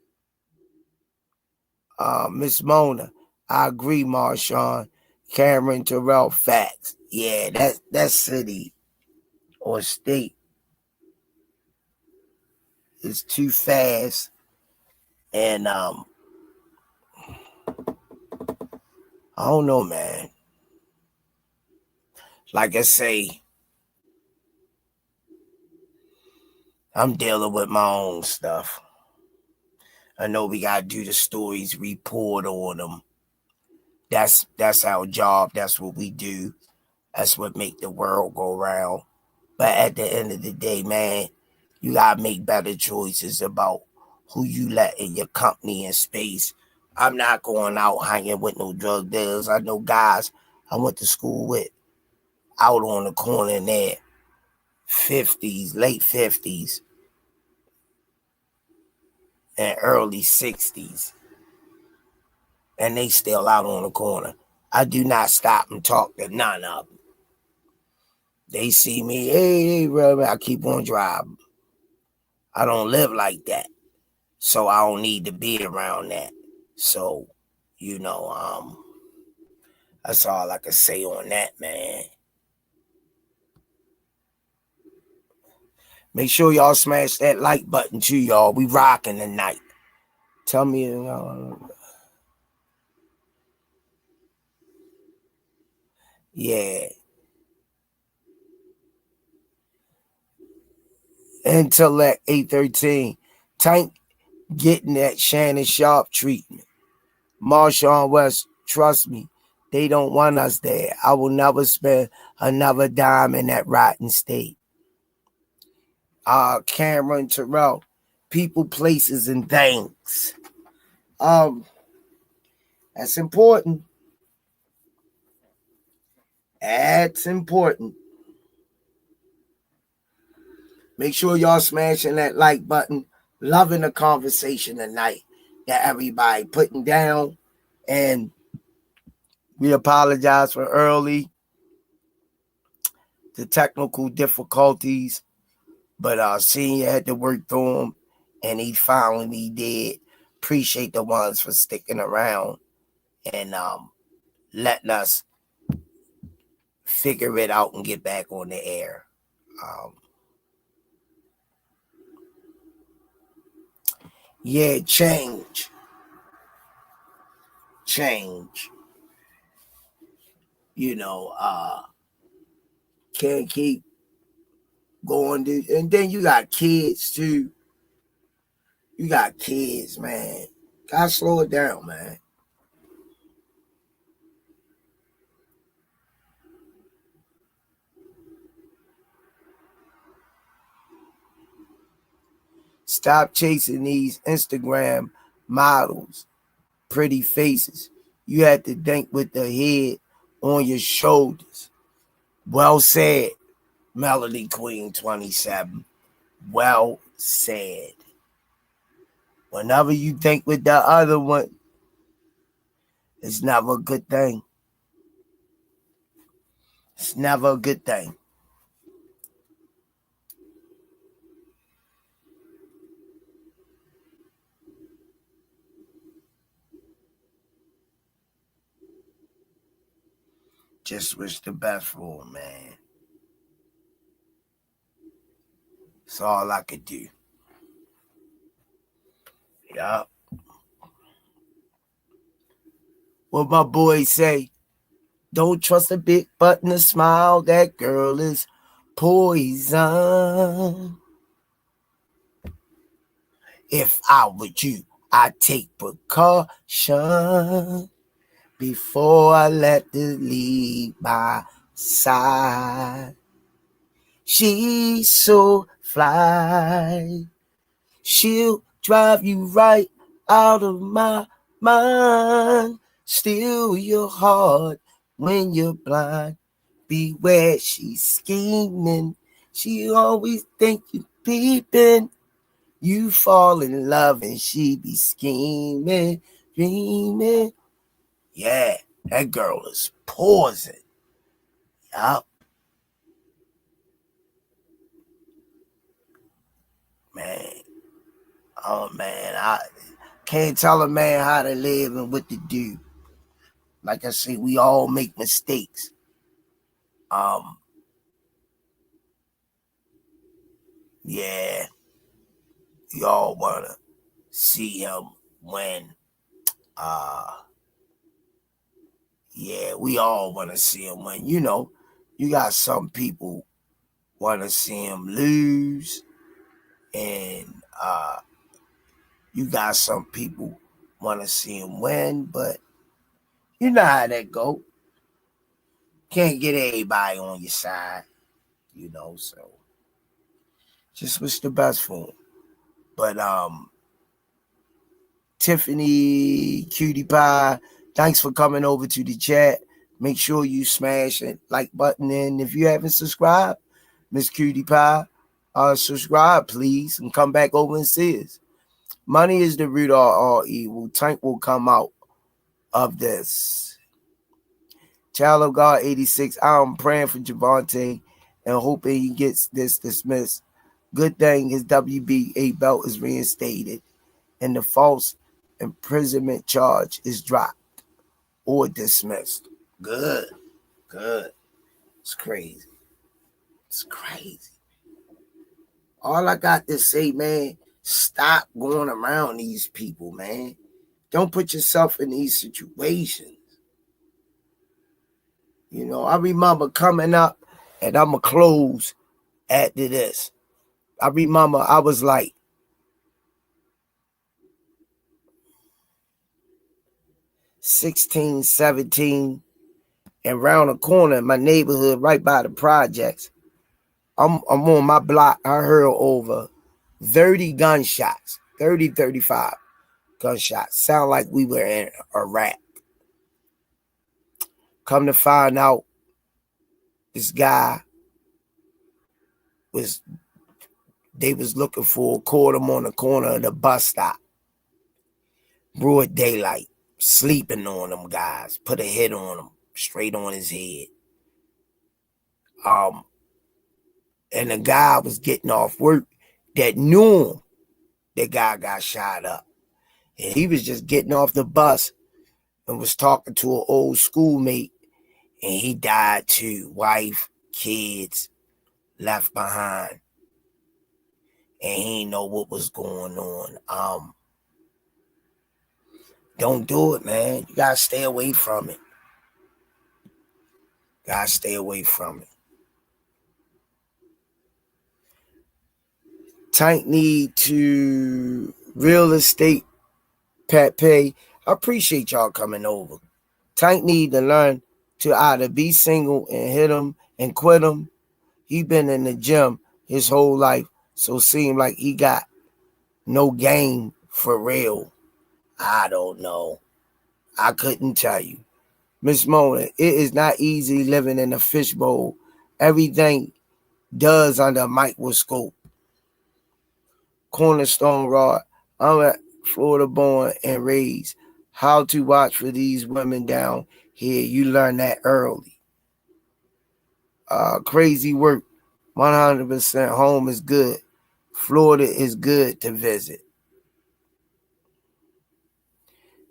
Miss Mona, I agree, Marshawn. Cameron Terrell, facts. Yeah, that city or state is too fast. And I don't know, man. Like I say, I'm dealing with my own stuff. I know we gotta do the stories, report on them. That's our job. That's what we do. That's what make the world go round. But at the end of the day, man, you gotta make better choices about who you let in your company and space. I'm not going out hanging with no drug dealers. I know guys I went to school with out on the corner in their 50s, late 50s, and early 60s. And they still out on the corner. I do not stop and talk to none of them. They see me, hey, brother, I keep on driving. I don't live like that. So I don't need to be around that. So, that's all I can say on that, man. Make sure y'all smash that like button too, y'all. We rocking tonight. Tell me, yeah. Intellect 813. Tank getting that Shannon Sharp treatment. Marshawn West, trust me, they don't want us there. I will never spend another dime in that rotten state. Cameron Terrell, people, places, and things. That's important. That's important. Make sure y'all smashing that like button. Loving the conversation tonight that everybody putting down. And we apologize for early, the technical difficulties. But Senior had to work through them, and he finally did. Appreciate the ones for sticking around and letting us figure it out and get back on the air. Yeah, change. Can't keep going. And then you got kids too. You got kids, man. Gotta slow it down, man. Stop chasing these Instagram models, pretty faces. You have to think with the head on your shoulders. Well said, Melody Queen 27. Well said. Whenever you think with the other one, it's never a good thing. It's never a good thing. Just wish the best for him, man. That's all I could do. Yup. What my boys say, don't trust a big butt and a smile. That girl is poison. If I were you, I'd take precaution before I let her leave my side. She's so fly. She'll drive you right out of my mind. Steal your heart when you're blind. Beware, she's scheming. She always think you peeping. You fall in love and she be scheming, dreaming. Yeah, that girl is poison. Yup. Man. Oh, man. I can't tell a man how to live and what to do. Like I say, we all make mistakes. Yeah. You all want to see him win. Yeah, we all want to see him win. You know, you got some people want to see him lose, and you got some people want to see him win, but you know how that go. Can't get everybody on your side, you know, so just wish the best for him. But Tiffany Cutie Pie, thanks for coming over to the chat. Make sure you smash that like button, and if you haven't subscribed, Miss Cutie Pie, subscribe please and come back over and see us. Money is the root of all evil. Tank will come out of this. Child of God 86, I'm praying for Gervonta and hoping he gets this dismissed. Good thing his WBA belt is reinstated and the false imprisonment charge is dropped or dismissed. Good. It's crazy. All I got to say, man, stop going around these people, man. Don't put yourself in these situations. You know, I remember coming up, and I'm going to close after this. I remember I was like 16, 17, and round the corner in my neighborhood right by the projects. I'm on my block. I heard over 30 gunshots, 30, 35 gunshots. Sound like we were in Iraq. Come to find out, this guy they was looking for, caught him on the corner of the bus stop. Broad daylight, sleeping on them guys, put a hit on him, straight on his head. And the guy was getting off work that knew him. The guy got shot up. And he was just getting off the bus and was talking to an old schoolmate. And he died too. Wife, kids, left behind. And he didn't know what was going on. Don't do it, man. You gotta stay away from it. Tank need to real estate Pat Pay. I appreciate y'all coming over. Tank need to learn to either be single and hit him and quit him. He been in the gym his whole life, so seem like he got no game for real. I don't know. I couldn't tell you. Miss Mona, it is not easy living in a fishbowl. Everything does under a microscope. Cornerstone Rod, I'm at Florida born and raised. How to watch for these women down here. You learn that early. Crazy work. 100% home is good. Florida is good to visit.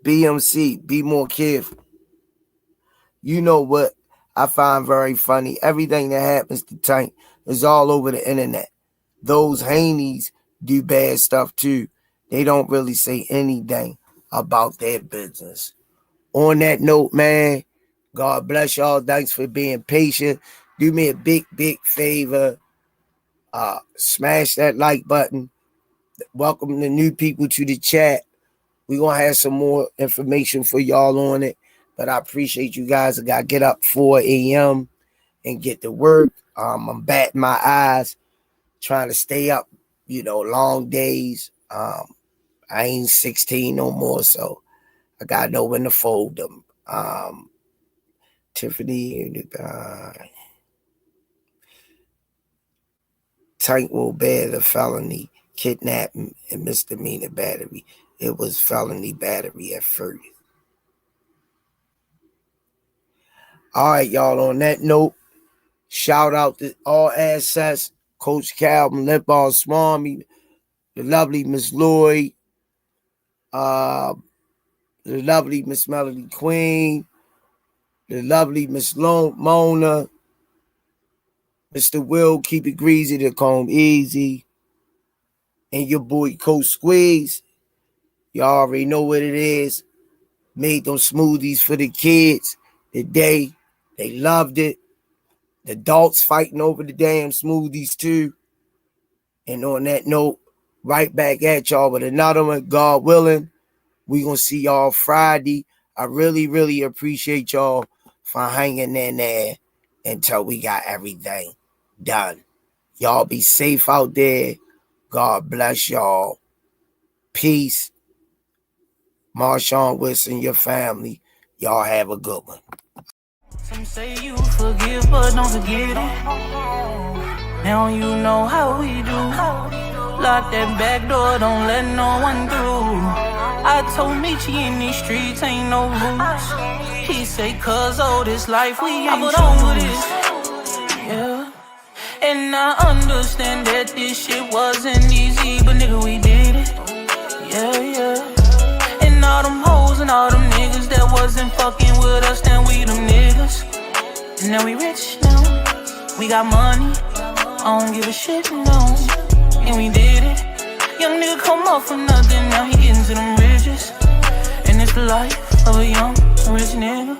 BMC, be more careful. You know what I find very funny? Everything that happens to Tank is all over the internet. Those Haneys do bad stuff too. They don't really say anything about their business. On that note, man, God bless y'all. Thanks for being patient. Do me a big favor. Smash that like button. Welcome the new people to the chat. We're going to have some more information for y'all on it. But I appreciate you guys. I got to get up 4 a.m. and get to work. I'm batting my eyes, trying to stay up, long days. I ain't 16 no more, so I gotta know when to fold them. Tiffany, Tank will bear the felony, kidnapping, and misdemeanor battery. It was felony battery at first. All right, y'all, on that note, shout out to all assets, Coach Calvin, Lipball Swami, the lovely Miss Lloyd, the lovely Miss Melody Queen, the lovely Miss Mona, Mr. Will, keep it greasy, the comb easy, and your boy Coach Squeeze. Y'all already know what it is. Made those smoothies for the kids today. They loved it. The adults fighting over the damn smoothies too. And on that note, right back at y'all with another one, God willing. We gonna see y'all Friday. I really, really appreciate y'all for hanging in there until we got everything done. Y'all be safe out there. God bless y'all. Peace. Marshawn Wilson, your family. Y'all have a good one. Some say you forgive, but don't forget it. Now you know how we do. Lock that back door, don't let no one through. I told Michi in these streets ain't no rules. He say, cuz all this life we ain't put on with this. Yeah. And I understand that this shit wasn't easy, but nigga, we did it. Yeah, yeah. And all them hoes and all them niggas that wasn't fucking with us, then we them niggas. And now we rich now. We got money. I don't give a shit, no. And we did it. Young nigga come up from nothing, now he getting to them riches. And it's the life of a young rich nigga.